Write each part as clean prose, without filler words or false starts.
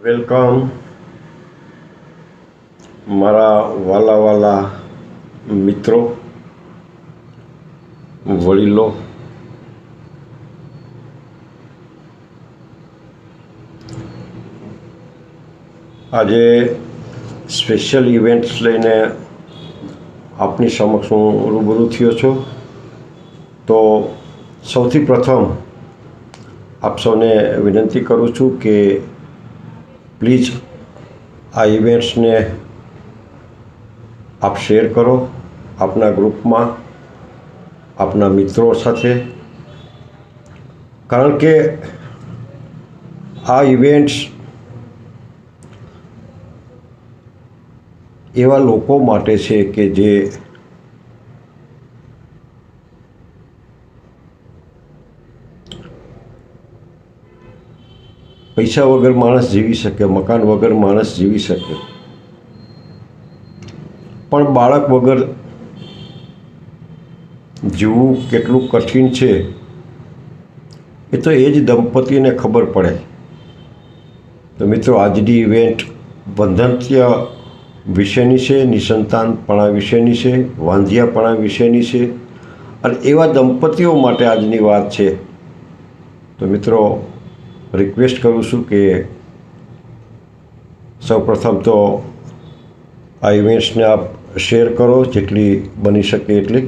Welcome મારા વાલા મિત્રો, વડીલો, આજે સ્પેશિયલ ઇવેન્ટ્સ લઈને આપની સમક્ષ હું રૂબરૂ થયો છું. તો સૌથી પ્રથમ આપ સૌને વિનંતી કરું છું કે પ્લીઝ આ ઇવેન્ટ્સને આપ શેર કરો આપના ગ્રુપમાં, આપના મિત્રો સાથે, કારણ કે આ ઇવેન્ટ્સ એવા લોકો માટે છે કે જે પૈસા વગર માણસ જીવી શકે, મકાન વગર માણસ જીવી શકે, પણ બાળક વગર જીવવું કેટલું કઠિન છે એ તો એ જ દંપતીને ખબર પડે. તો મિત્રો, આજની ઇવેન્ટ બંધનત્ય વિશેની છે, નિસંતાનપણા વિશેની છે, વાંધિયાપણા વિશેની છે, અને એવા દંપતીઓ માટે આજની વાત છે. તો મિત્રો, રિક્વેસ્ટ કરું છું કે સૌપ્રથમ તો આ ઇવેન્ટ્સને આપ શેર કરો જેટલી બની શકે એટલી.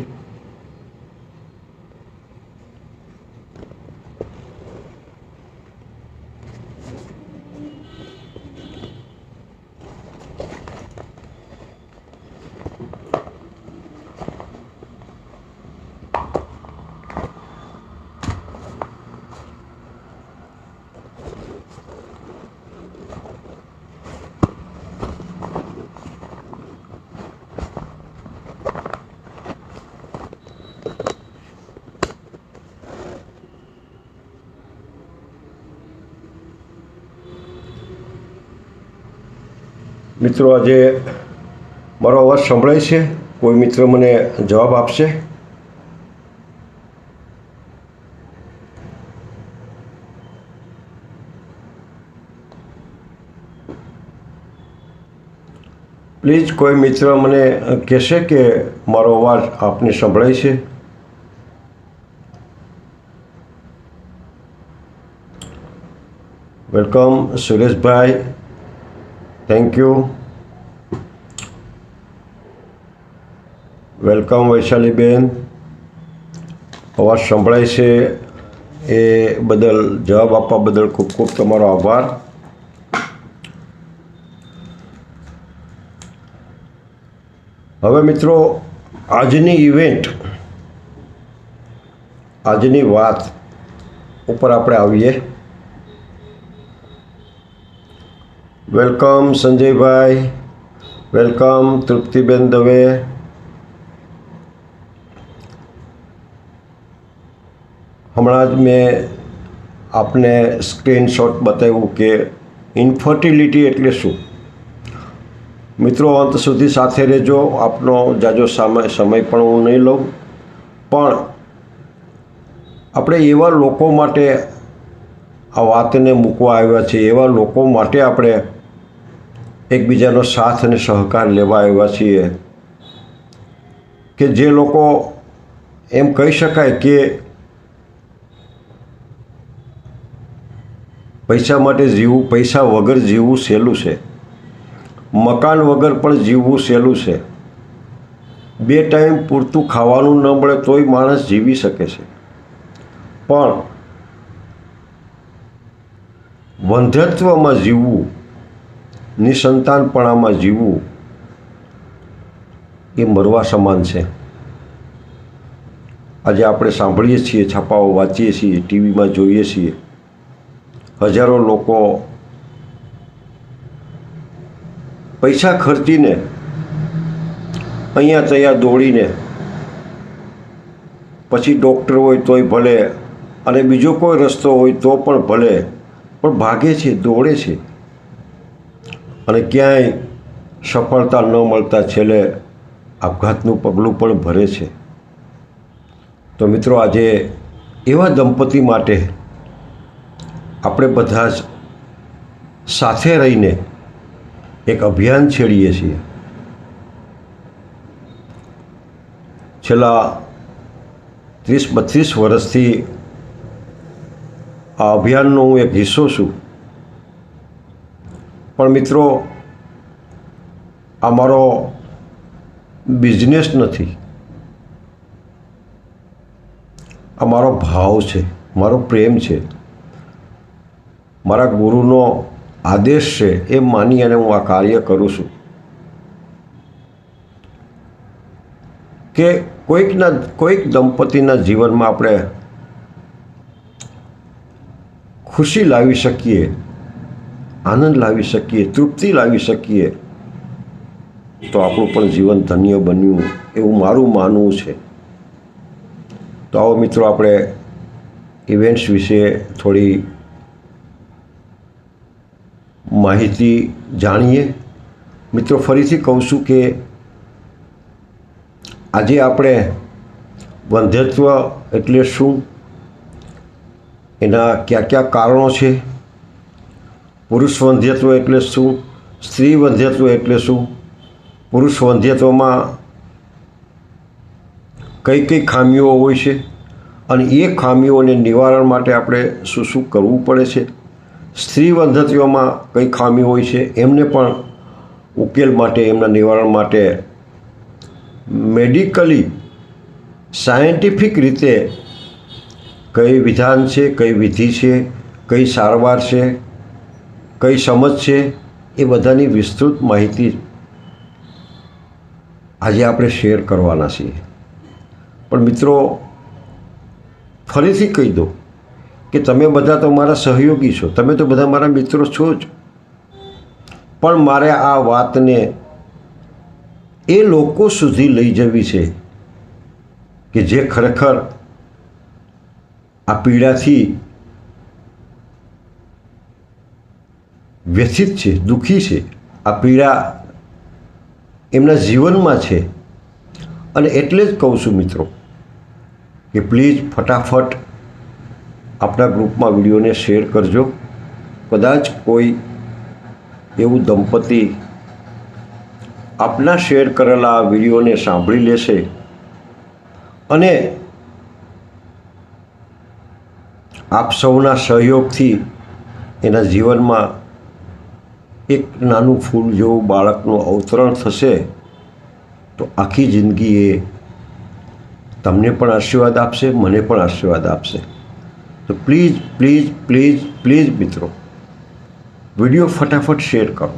મિત્રો, આજે મારો અવાજ સંભળાય છે? કોઈ મિત્ર મને જવાબ આપશે? પ્લીઝ કોઈ મિત્ર મને કહેશે કે મારો અવાજ આપને સંભળાય છે? Welcome Sureshbhai, thank you. Welcome Vaishaliben, અવાજ સંભળાય છે એ બદલ, જવાબ આપવા બદલ ખૂબ ખૂબ તમારો આભાર. હવે મિત્રો, આજની ઇવેન્ટ, આજની વાત ઉપર આપણે આવીએ. વેલકમ સંજયભાઈ, વેલકમ તૃપ્તિબેન દવે. હમણાં જ મેં આપને સ્ક્રીનશોટ બતાવ્યું કે ઇન્ફર્ટિલિટી એટલે શું. મિત્રો, અંત સુધી સાથે રહેજો. આપનો જાજો સમય પણ હું નહીં લઉં, પણ આપણે એવા લોકો માટે આ વાતને મૂકવા આવ્યા છીએ, એવા લોકો માટે આપણે એકબીજાનો સાથ અને સહકાર લેવા આવ્યા છીએ કે જે લોકો એમ કહી શકાય કે પૈસા માટે જીવવું, પૈસા વગર જીવવું સહેલું છે, મકાન વગર પણ જીવવું સહેલું છે, 2 ટાઈમ પૂરતું ખાવાનું ન મળે તોય માણસ જીવી શકે છે, પણ વંધ્યત્વમાં જીવવું, નિસંતાનપણામાં જીવવું એ મરવા સમાન છે. આજે આપણે સાંભળીએ છીએ, છાપાઓ વાંચીએ છીએ, ટીવીમાં જોઈએ છીએ, હજારો લોકો પૈસા ખર્ચીને અહીંયા ત્યાં દોડીને પછી ડૉક્ટર હોય તોય ભલે, અને બીજો કોઈ રસ્તો હોય તો પણ ભલે, પણ ભાગે છે, દોડે છે, અને ક્યાંય સફળતા ન મળતા છેલ્લે આપઘાતનું પગલું પણ ભરે છે. તો મિત્રો, આજે એવા દંપતી માટે આપણે બધા જ સાથે રહીને એક અભિયાન છેડીએ છીએ. છેલ્લા 30-32 વર્ષથી આ અભિયાનનો હું એક હિસ્સો છું. પણ મિત્રો, આ મારો બિઝનેસ નથી, આ મારો ભાવ છે, મારો પ્રેમ છે, મારા ગુરુનો આદેશ છે. એ માની અને હું આ કાર્ય કરું છું કે કોઈક દંપતીના જીવનમાં આપણે ખુશી લાવી શકીએ, આનંદ લાવી શકીએ, તૃપ્તિ લાવી શકીએ, તો આપણું પણ જીવન ધન્ય બન્યું એવું મારું માનવું છે. તો આવો મિત્રો, આપણે ઇવેન્ટ્સ વિશે થોડી માહિતી જાણીએ. મિત્રો, ફરીથી કહું છું કે આજે આપણે વંધ્યત્વ એટલે શું, એના કયા કયા કારણો છે, પુરુષ વંધ્યત્વ એટલે શું, સ્ત્રી વંધ્યત્વ એટલે શું, પુરુષ વંધ્યત્વમાં કઈ કઈ ખામીઓ હોય છે અને એ ખામીઓને નિવારણ માટે આપણે શું શું કરવું પડે છે, સ્ત્રી વંધ્યત્વમાં કઈ ખામી હોય છે એમને પણ ઉકેલ માટે, એમના નિવારણ માટે મેડિકલી સાયન્ટિફિક રીતે કઈ વિધાન છે, કઈ વિધિ છે, કઈ સારવાર છે, કઈ સમજ છે, એ બધાની વિસ્તૃત માહિતી આજે આપણે શેર કરવાના છીએ. પણ મિત્રો, ફરીથી કહી દો કે તમે બધા તો મારા સહયોગી છો, તમે તો બધા મારા મિત્રો છો જ, પણ મારે આ વાતને એ લોકો સુધી લઈ જવી છે કે જે ખરેખર આ પીડાથી વ્યથિત છે, દુઃખી છે, આ પીડા એમના જીવનમાં છે. અને એટલે જ કહું છું મિત્રો કે પ્લીઝ ફટાફટ આપણા ગ્રુપમાં વિડીયોને શેર કરજો. કદાચ કોઈ એવું દંપતી આપના શેર કરેલા વિડીયોને સાંભળી લેશે અને આપ સૌના સહયોગથી એના જીવનમાં એક નાનું ફૂલ જેવું બાળકનું અવતરણ થશે, તો આખી જિંદગી એ તમને પણ આશીર્વાદ આપશે, મને પણ આશીર્વાદ આપશે. તો પ્લીઝ પ્લીઝ પ્લીઝ પ્લીઝ મિત્રો, વિડીયો ફટાફટ શેર કરો.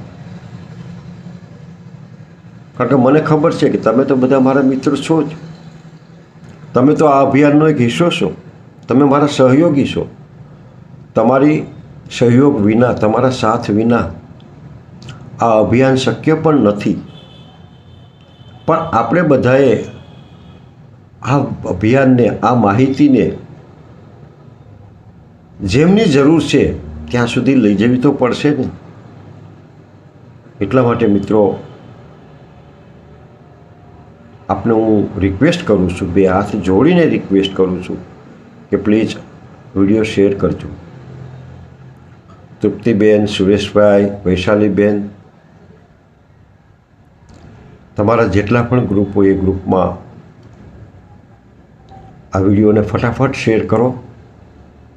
કારણ કે મને ખબર છે કે તમે તો બધા મારા મિત્રો છો જ, તમે તો આ અભિયાનનો એક હિસ્સો છો, તમે મારા સહયોગી છો. તમારી સહયોગ વિના, તમારા સાથ વિના આ અભિયાન શક્ય પણ નથી. પણ આપણે બધાએ આ અભિયાનને, આ માહિતીને જેમની જરૂર છે ત્યાં સુધી લઈ જવી તો પડશે ને. એટલા માટે મિત્રો, આપને હું રિક્વેસ્ટ કરું છું, બે હાથ જોડીને રિક્વેસ્ટ કરું છું કે પ્લીઝ વિડીયો શેર કરજો. તૃપ્તિબેન, સુરેશભાઈ, વૈશાલીબેન, તમારા જેટલા પણ ગ્રુપ હોય એ ગ્રુપમાં આ વિડીયોને ફટાફટ શેર કરો.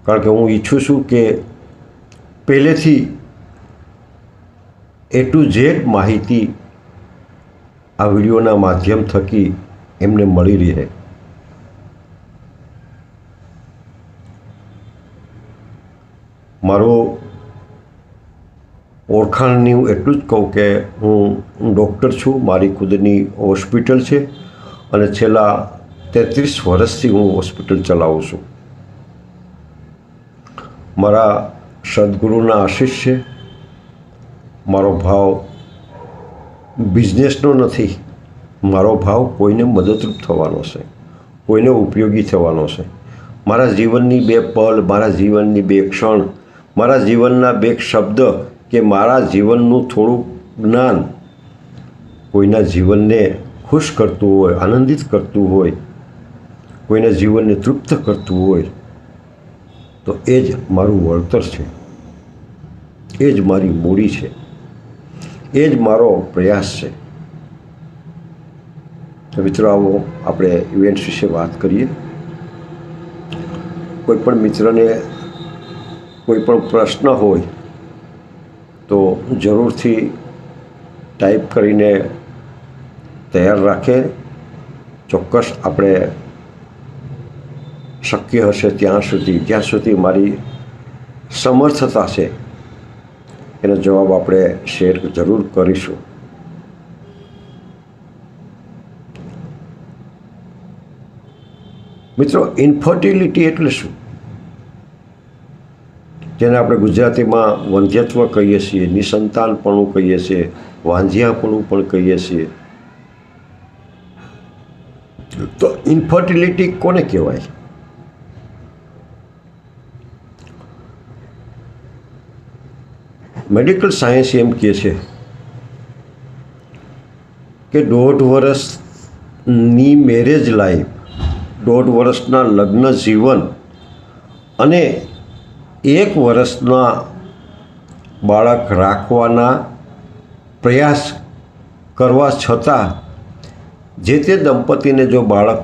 કારણ કે હું ઈચ્છું છું કે પહેલેથી A to Z માહિતી આ વિડીયોના માધ્યમ થકી એમને મળી રહે. મારો ઓળખાણની હું એટલું જ કહું કે હું ડૉક્ટર છું, મારી ખુદની હોસ્પિટલ છે અને છેલ્લા 33 વર્ષથી હું હોસ્પિટલ ચલાવું છું. મારા સદગુરુના આશીષ છે. મારો ભાવ બિઝનેસનો નથી, મારો ભાવ કોઈને મદદરૂપ થવાનો છે, કોઈને ઉપયોગી થવાનો છે. મારા જીવનની 2 પલ, મારા જીવનની 2 ક્ષણ, મારા જીવનના 2 શબ્દ કે મારા જીવનનું થોડું જ્ઞાન કોઈના જીવનને ખુશ કરતું હોય, આનંદિત કરતું હોય, કોઈના જીવનને તૃપ્ત કરતું હોય, તો એ જ મારું વળતર છે. એ જ મારી મૂડી છે, એ જ મારો પ્રયાસ છે. તો મિત્રો, આવો આપણે ઇવેન્ટ્સ વિશે વાત કરીએ. કોઈ પણ મિત્રને કોઈ પણ પ્રશ્ન હોય તો જરૂરથી ટાઈપ કરીને તૈયાર રાખે. ચોક્કસ આપણે શક્ય હશે જ્યાં સુધી મારી સમર્થતા છે એનો જવાબ આપણે શેર જરૂર કરીશું. મિત્રો, ઇન્ફર્ટિલિટી એટલે શું? જેને આપણે ગુજરાતીમાં વંધ્યત્વ કહીએ છીએ, નિસંતાનપણું કહીએ છીએ, વાંઝિયાપણું પણ કહીએ છીએ. તો ઇન્ફર્ટિલિટી કોને કહેવાય? મેડિકલ સાયન્સ એમ કહે છે કે 1.5 વર્ષની મેરેજ લાઈફ, 1.5 વર્ષના લગ્ન જીવન અને 1 વર્ષના બાળક રાખવાના પ્રયાસ કરવા છતાં જે તે દંપતીને જો બાળક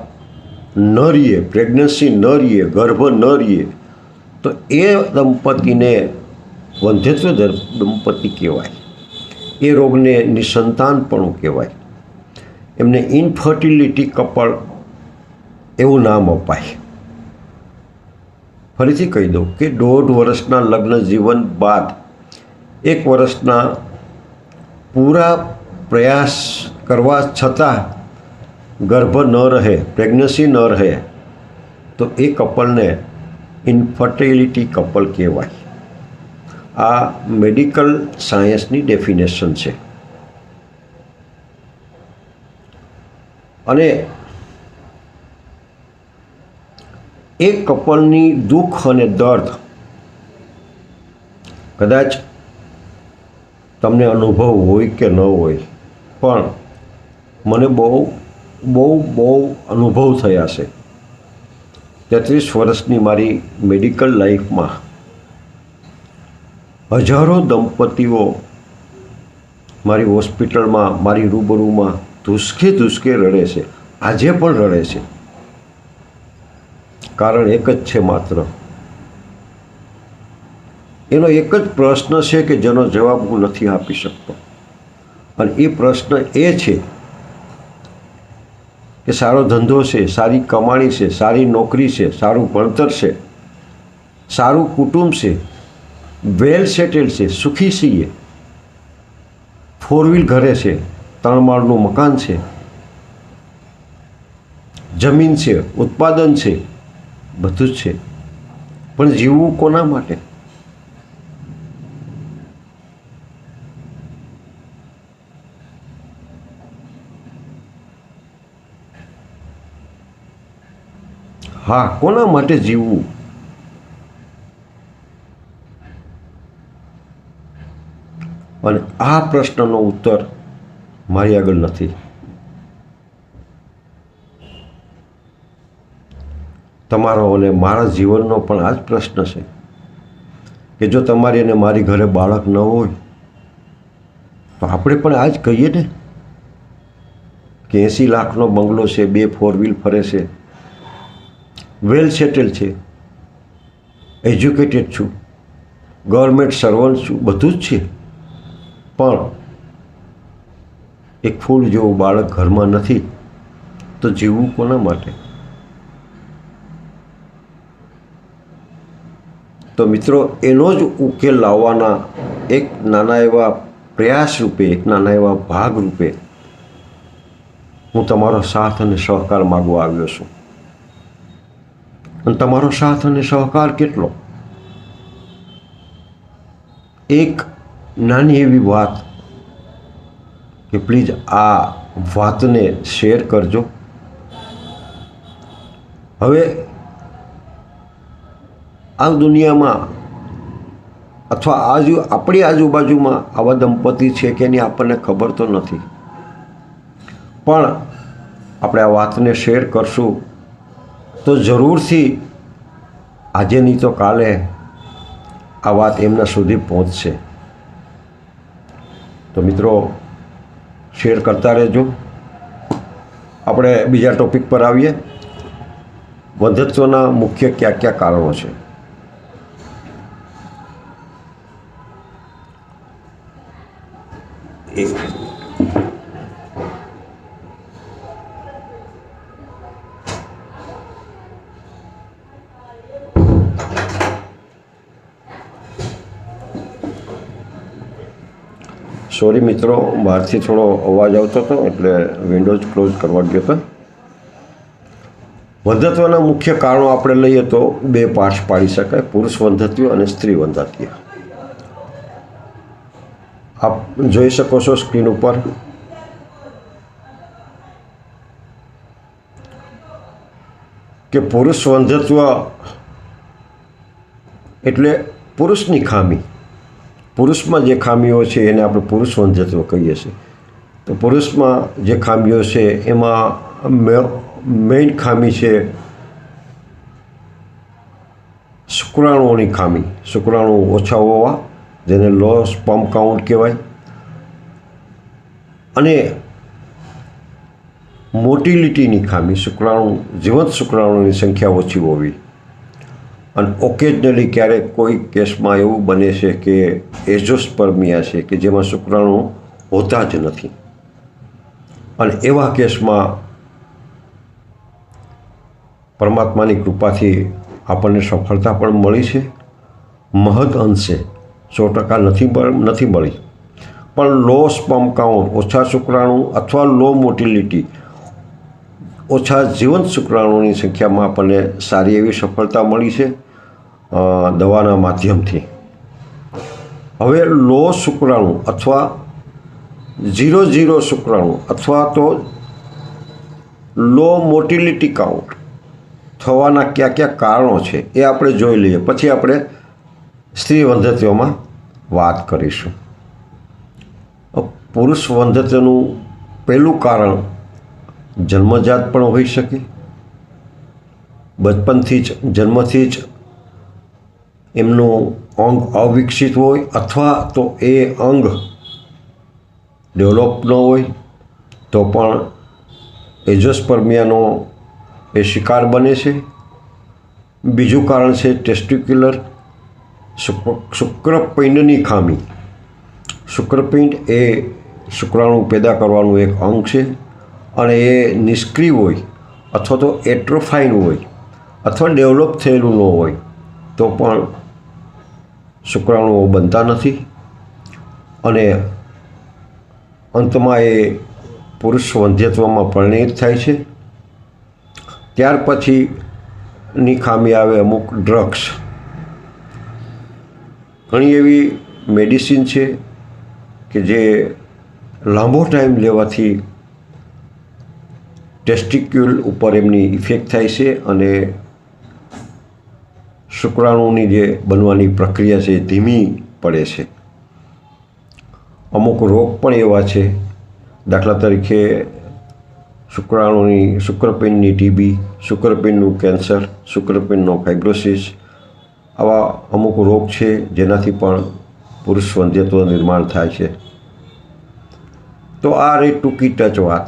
ન રહે, પ્રેગ્નન્સી ન રહે, ગર્ભ ન રહે, તો એ દંપતીને વંધ્યત્વ દંપતી કહેવાય. એ રોગને નિસંતાનપણું કહેવાય. એમને ઇન્ફર્ટિલિટી કપલ એવું નામ અપાય. ફરીથી કહી દઉં કે 1.5 વર્ષના લગ્ન જીવન બાદ 1 વર્ષના પૂરા પ્રયાસ કરવા છતાં ગર્ભ ન રહે, પ્રેગ્નન્સી ન રહે, તો એ કપલને ઇન્ફર્ટિલિટી કપલ કહેવાય. આ મેડિકલ સાયન્સની ડેફિનેશન છે. અને એ કપલની દુઃખ અને દર્દ કદાચ તમને અનુભવ હોય કે ન હોય, પણ મને બહુ અનુભવ થયા છે. 33 વર્ષની મારી મેડિકલ લાઈફમાં હજારો દંપતીઓ મારી હોસ્પિટલમાં, મારી રૂબરૂમાં ધુસકે રડે છે. આજે પણ રડે છે. કારણ એક જ છે માત્ર. એનો એક જ પ્રશ્ન છે કે જેનો જવાબ હું નથી આપી શકતો. અને એ પ્રશ્ન એ છે કે સારો ધંધો છે, સારી કમાણી છે, સારી નોકરી છે, સારું ભણતર છે, સારું કુટુંબ છે, વેલ સેટેલ છે, સુખી છીએ, 4 વ્હીલ ઘરે છે, 3 માળનું મકાન છે, જમીન છે, ઉત્પાદન છે, બધું જ છે, પણ જીવવું કોના માટે? હા, કોના માટે જીવવું? અને આ પ્રશ્નનો ઉત્તર મારી આગળ નથી. તમારો અને મારા જીવનનો પણ આ જ પ્રશ્ન છે કે જો તમારી અને મારી ઘરે બાળક ન હોય તો આપણે પણ આ જ કહીએ ને કે 80 લાખનો બંગલો છે, 2 4 વ્હીલ ફરે છે, વેલ સેટેલ છે, એજ્યુકેટેડ છું, ગવર્મેન્ટ સર્વન્ટ છું, બધું જ છે, પણ એક ફૂલ જેવું બાળક ઘરમાં નથી તો જીવવું કોના માટે? તો મિત્રો, એનો જ ઉકેલ લાવવાના એક નાના એવા પ્રયાસ રૂપે, એક નાના એવા ભાગ રૂપે હું તમારો સાથ અને સહકાર માગવા આવ્યો છું. અને તમારો સાથ અને સહકાર કેટલો? એક નાની એવી વાત કે પ્લીઝ આ વાતને શેર કરજો. હવે આ દુનિયામાં અથવા આપણી આજુબાજુમાં આવા દંપતી છે કે એની આપણને ખબર તો નથી, પણ આપણે આ વાતને શેર કરશું તો જરૂરથી આજે નહીં તો કાલે આ વાત એમના સુધી પહોંચશે. તો મિત્રો શેર કરતા રહેજો. આપણે બીજા ટૉપિક પર આવીએ. વંધ્યત્વના મુખ્ય કયા કયા કારણો છે? સોરી મિત્રો, બહારથી થોડો અવાજ આવતો હતો એટલે વિન્ડોઝ ક્લોઝ કરવા ગયો હતો. વંધ્યત્વના મુખ્ય કારણો આપણે લઈએ તો બે પાર્ટ્સ પાડી શકાય: પુરુષ વંધ્યત્વ અને સ્ત્રી વંધ્યત્વ. આપ જોઈ શકો છો સ્ક્રીન ઉપર કે પુરુષ વંધ્યત્વ એટલે પુરુષની ખામી. પુરુષમાં જે ખામીઓ છે એને આપણે પુરુષ વંધ્યત્વ કહીએ છીએ. તો પુરુષમાં જે ખામીઓ છે એમાં મેઇન ખામી છે શુક્રાણુઓની ખામી. શુક્રાણુ ઓછા હોવા, જેને લો સ્પર્મ કાઉન્ટ કહેવાય, અને મોટિલિટીની ખામી. જીવંત શુક્રાણુની સંખ્યા ઓછી હોવી. અને ઓકેજનલી ક્યારેક કોઈ કેસમાં એવું બને છે કે એઝોસ્પર્મિયા છે કે જેમાં શુક્રાણુ હોતા જ નથી, અને એવા કેસમાં પરમાત્માની કૃપાથી આપણને સફળતા પણ મળી છે. મહદ અંશે 100% નથી મળી, પણ લો સ્પર્મ કાઉન્ટ, ઓછા શુક્રાણુ અથવા લો મોટિલિટી, ઓછા જીવંત શુક્રાણુની સંખ્યામાં આપણને સારી એવી સફળતા મળી છે દવાના માધ્યમથી. હવે લો શુક્રાણુ અથવા 0 શુક્રાણુ અથવા તો લો મોટિલિટી કાઉન્ટ થવાના કયા કયા કારણો છે એ આપણે જોઈ લઈએ. પછી આપણે સ્ત્રી વંધ્યત્વમાં વાત કરીશું. પુરુષ વંધ્યત્વનું પહેલું કારણ જન્મજાત પણ હોઈ શકે. બચપનથી જ, જન્મથી જ એમનું અંગ અવિકસિત હોય, અથવા તો એ અંગ ડેવલપ ન હોય તો પણ એઝોસ્પર્મિયાનો એ શિકાર બને છે. બીજું કારણ છે ટેસ્ટિક્યુલર, શુક્રપિંડની ખામી. શુક્રપિંડ એ શુક્રાણુ પેદા કરવાનું એક અંગ છે, અને એ નિષ્ક્રિય હોય અથવા તો એટ્રોફાઇન હોય અથવા ડેવલપ થયેલું ન હોય તો પણ શુક્રાણુઓ બનતા નથી, અને અંતમાં એ પુરુષ વંધ્યત્વમાં પરિણિત થાય છે. ત્યાર પછીની ખામી આવે અમુક ડ્રગ્સ. ઘણી એવી મેડિસિન છે કે જે લાંબો ટાઈમ લેવાથી ટેસ્ટિક્યુલ ઉપર એમની ઇફેક્ટ થાય છે, અને શુક્રાણુની જે બનવાની પ્રક્રિયા છે એ ધીમી પડે છે. અમુક રોગ પણ એવા છે, દાખલા તરીકે શુક્રપિંડની ટીબી, શુક્રપિંડનું કેન્સર, શુક્રપિંડનો ફાઇબ્રોસિસ, આવા અમુક રોગ છે જેનાથી પણ પુરુષ વંધ્યત્વ નિર્માણ થાય છે. તો આ રહી ટૂંકી ટચ વાત.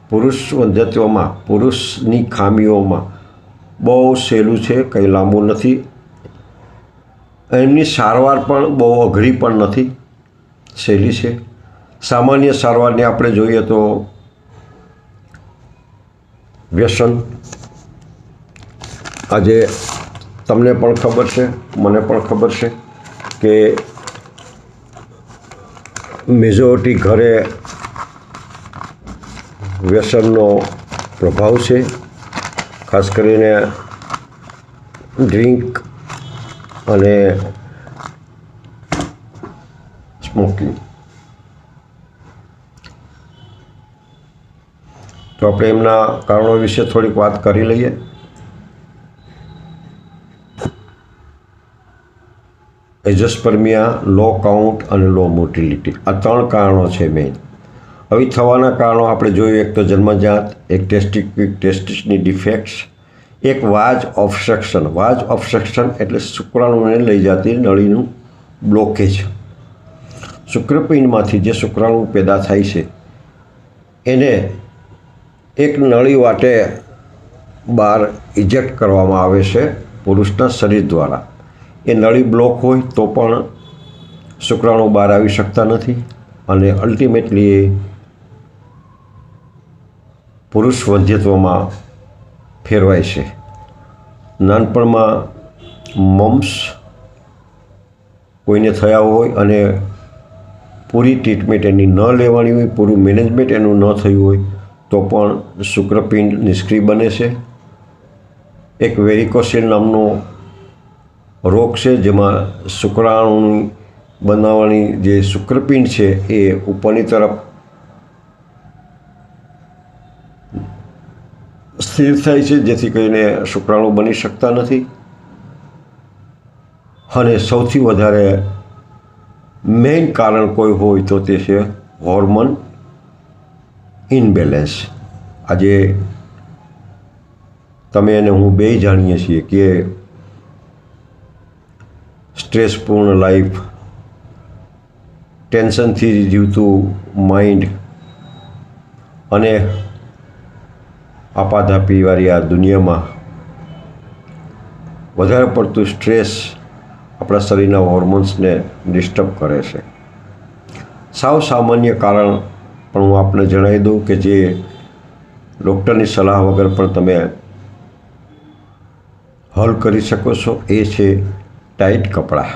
પુરુષ વંધ્યત્વમાં, પુરુષની ખામીઓમાં બહુ સહેલું છે, કંઈ લાંબુ નથી. એમની સારવાર પણ બહુ અઘરી પણ નથી, સહેલી છે. સામાન્ય સારવારને આપણે જોઈએ તો વ્યસન. આજે તમને પણ ખબર છે, મને પણ ખબર છે કે મેજોરિટી ઘરે વ્યસનનો પ્રભાવ છે. ખાસ કરીને ડ્રિંક અને સ્મોકિંગ. તો આપણે એમના કારણો વિશે થોડીક વાત કરી લઈએ. એઝોસ્પર્મિયા, લો કાઉન્ટ અને લો મોટિલિટી, આ 3 કારણો છે મેઇન. હવે થવાના કારણો આપણે જોઈએ, એક તો જન્મજાત, એક ટેસ્ટિસની ડિફેક્ટ્સ, એક વાજ ઓબ્સ્ટ્રક્શન. વાજ ઓબ્સ્ટ્રક્શન એટલે શુક્રાણુને લઈ જતી નળીનું બ્લોકેજ. શુક્રપિંડમાંથી જે શુક્રાણુ પેદા થાય છે એને એક નળી વાટે બહાર ઇજેક્ટ કરવામાં આવે છે પુરુષના શરીર દ્વારા. એ નળી બ્લોક હોય તો પણ શુક્રાણુ બહાર આવી શકતા નથી અને અલ્ટિમેટલી એ પુરુષ વંધ્યત્વમાં ફેરવાય છે. નાનપણમાં મમ્સ કોઈને થયા હોય અને પૂરી ટ્રીટમેન્ટ એની ન લેવાની હોય, પૂરું મેનેજમેન્ટ એનું ન થયું હોય તો પણ શુક્રપિંડ નિષ્ક્રિય બને છે. એક વેરિકોસિલ નામનો રોગ છે જેમાં શુક્રાણુ બનાવવાની જે શુક્રપિંડ છે એ ઉપરની તરફ સ્થિર થાય છે, જેથી કરીને શુક્રાણુ બની શકતા નથી. અને સૌથી વધારે મેઇન કારણ કોઈ હોય તો તે છે હોર્મોન ઇનબેલેન્સ. આજે તમે અને હું બેય જાણીએ છીએ કે સ્ટ્રેસપૂર્ણ લાઈફ, ટેન્શનથી જીવતું માઇન્ડ અને આપાધાપીવાળી આ દુનિયામાં વધારે પડતું સ્ટ્રેસ આપણા શરીરના હોર્મોન્સને ડિસ્ટર્બ કરે છે. સાવ સામાન્ય કારણ પણ હું આપને જણાવી દઉં કે જે ડૉક્ટરની સલાહ વગર પણ તમે હલ કરી શકો છો, એ છે ટાઈટ કપડાં.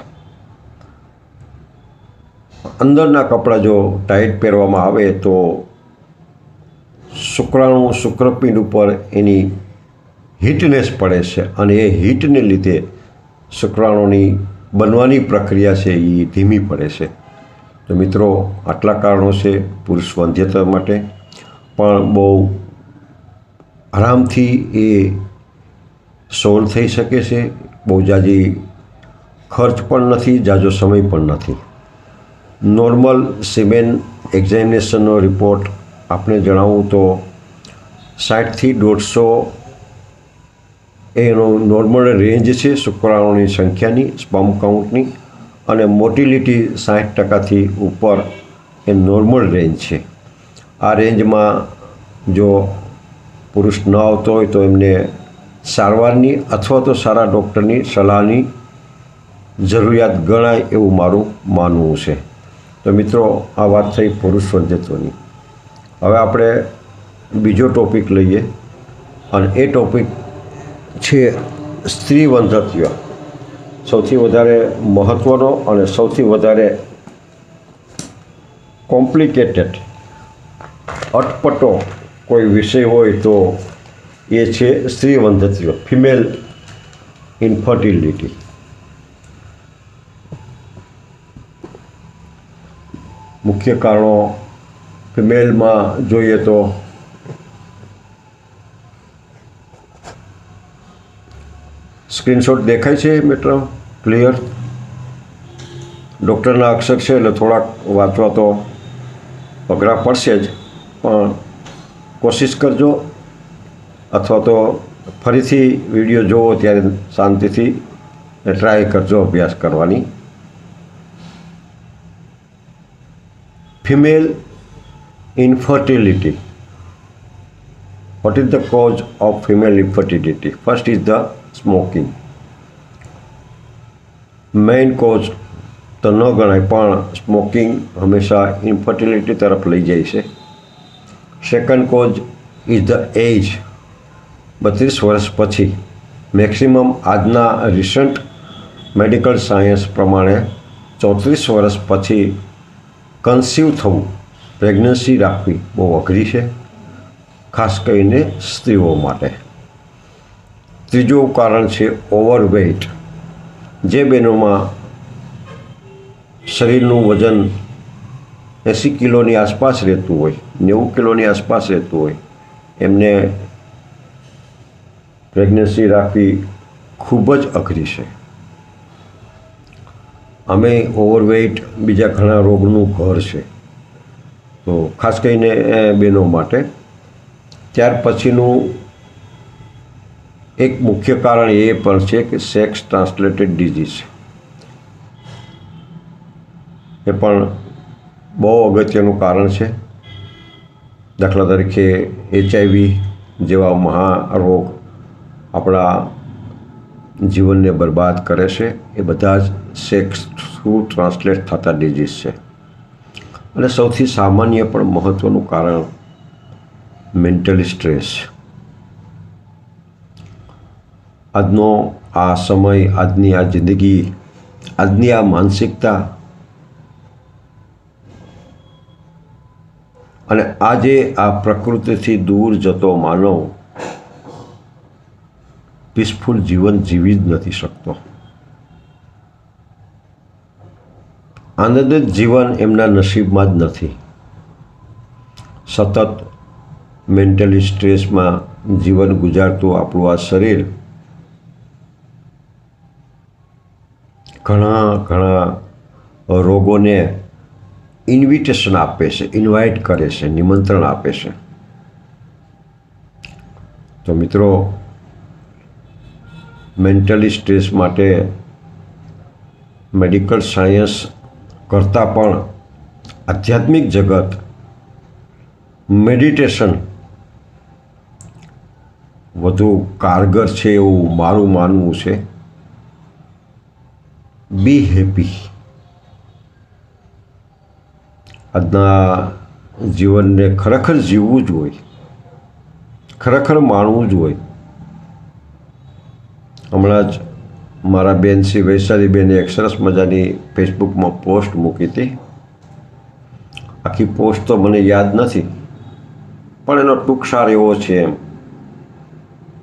અંદરના કપડાં જો ટાઈટ પહેરવામાં આવે તો શુક્રપિંડ ઉપર એની હીટનેસ પડે છે અને એ હીટને લીધે શુક્રાણુની બનવાની પ્રક્રિયા છે એ ધીમી પડે છે. તો મિત્રો, આટલા કારણો છે પુરુષ વંધ્યતા માટે. પણ બહુ આરામથી એ સોલ્વ થઈ શકે છે. બહુ જાજી ખર્ચ પણ નથી, જાજો સમય પણ નથી. નોર્મલ સિમેન એક્ઝામિનેશનનો રિપોર્ટ આપણે જણાવું તો 60થી 150 એનો નોર્મલ રેન્જ છે શુક્રાણુની સંખ્યાની, સ્પર્મ કાઉન્ટની, અને મોટિલિટી 60%થી ઉપર એ નોર્મલ રેન્જ છે. આ રેન્જમાં જો પુરુષ ન આવતો હોય તો એમને સારવારની અથવા તો સારા ડૉક્ટરની સલાહની જરૂરિયાત ગણાય એવું મારું માનવું છે. તો મિત્રો, આ વાત થઈ પુરુષ વંધ્યત્વની. હવે આપણે બીજો ટૉપિક લઈએ અને એ ટૉપિક છે સ્ત્રી વંધ્યત્વ. સૌથી વધારે મહત્ત્વનો અને સૌથી વધારે કોમ્પ્લિકેટેડ અટપટો કોઈ વિષય હોય તો એ છે સ્ત્રી વંધ્યત્વ, ફિમેલ ઇન્ફર્ટિલિટી. મુખ્ય કારણો ફિમેલમાં જોઈએ તો સ્ક્રીનશોટ દેખાય છે મિત્રો? ક્લિયર? ડૉક્ટરના અક્ષર છે એટલે થોડાક વાંચવા તો અઘરા પડશે જ, પણ કોશિશ કરજો અથવા તો ફરીથી વિડીયો જોવો ત્યારે શાંતિથી ટ્રાય કરજો અભ્યાસ કરવાની. Female infertility. What is the cause of female infertility? First is the smoking. Main cause તો ન ગણાય પણ સ્મોકિંગ હંમેશા ઇન્ફર્ટિલિટી તરફ લઈ જાય છે. Second cause is the age. 32 વર્ષ પછી મેક્સિમમ આજના રિસન્ટ મેડિકલ સાયન્સ પ્રમાણે 34 વર્ષ પછી કન્સીવ થવું, પ્રેગ્નન્સી રાખવી બહુ અઘરી છે, ખાસ કરીને સ્ત્રીઓ માટે. ત્રીજું કારણ છે ઓવરવેઇટ. જે બહેનોમાં શરીરનું વજન 80 કિલોની આસપાસ રહેતું હોય, 90 કિલોની આસપાસ રહેતું હોય, એમને પ્રેગ્નન્સી રાખવી ખૂબ જ અઘરી છે. અમે ઓવરવેઇટ બીજા ઘણા રોગનું ઘર છે, તો ખાસ કરીને બહેનો માટે. ત્યાર પછીનું એક મુખ્ય કારણ એ પણ છે કે સેક્સ ટ્રાન્સલેટેડ ડિઝીઝ. એ પણ બહુ અગત્યનું કારણ છે. દાખલા તરીકે HIV જેવા મહારોગ આપણા જીવનને બરબાદ કરે છે. એ બધા જ સેક્સ થ્રુ ટ્રાન્સલેટ થતા ડિઝીઝ છે. અને સૌથી સામાન્ય પણ મહત્ત્વનું કારણ મેન્ટલી સ્ટ્રેસ. આજનો આ સમય, આજની આ જિંદગી, આજની આ માનસિકતા અને આજે આ પ્રકૃતિથી દૂર જતો માનવ પીસફુલ જીવન જીવી જ નથી શકતો. આનંદિત જીવન એમના નસીબમાં જ નથી. સતત મેન્ટલી સ્ટ્રેસમાં જીવન ગુજારતું આપણું આ શરીર ઘણા રોગોને ઇન્વિટેશન આપે છે, ઇન્વાઇટ કરે છે, નિમંત્રણ આપે છે. તો મિત્રો, મેન્ટલી સ્ટ્રેસ માટે મેડિકલ સાયન્સ કરતાં પણ આધ્યાત્મિક જગત મેડિટેશન વધુ કારગર છે એવું મારું માનવું છે. બી હેપી. આજના જીવનને ખરેખર જીવવું જ હોય, ખરેખર માણવું જ હોય. હમણાં જ મારા બેન શ્રી વૈશાલીબેને એક સરસ મજાની ફેસબુકમાં પોસ્ટ મૂકી હતી. આખી પોસ્ટ તો મને યાદ નથી, પણ એનો ટૂંકસાર એવો છે એમ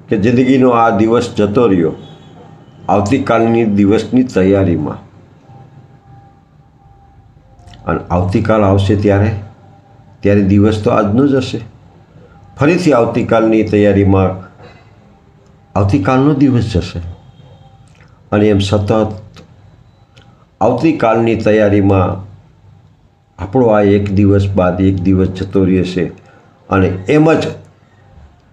કે જિંદગીનો આ દિવસ જતો રહ્યો, આવતીકાલની દિવસની તૈયારીમાં. અને આવતીકાલ આવશે ત્યારે દિવસ તો આજનો જ હશે. ફરીથી આવતીકાલની તૈયારીમાં આવતીકાલનો દિવસ જશે. અને એમ સતત આવતીકાલની તૈયારીમાં આપણો આ એક દિવસ બાદ એક દિવસ જતો રહેશે. અને એમ જ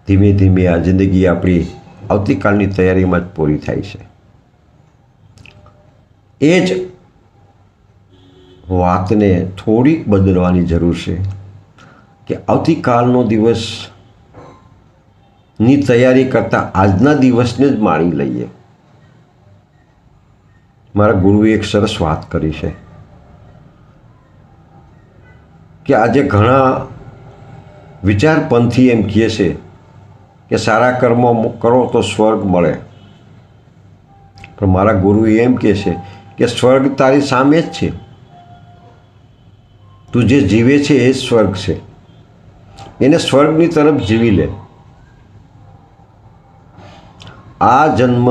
ધીમે ધીમે આ જિંદગી આપણી આવતીકાલની તૈયારીમાં જ પૂરી થાય છે. એ જ વાતને થોડીક બદલવાની જરૂર છે કે આવતીકાલનો દિવસની તૈયારી કરતાં આજના દિવસને જ માણી લઈએ. મારા ગુરુએ એક સરસ વાત કરી છે કે આજે ઘણા વિચારપંથી એમ કહે છે કે સારા કર્મો કરો તો સ્વર્ગ મળે. પણ મારા ગુરુ એમ કહે છે કે સ્વર્ગ તારી સામે જ છે. તું જે જીવે છે એ જ સ્વર્ગ છે. એને સ્વર્ગની તરફ જીવી લે. આ જન્મ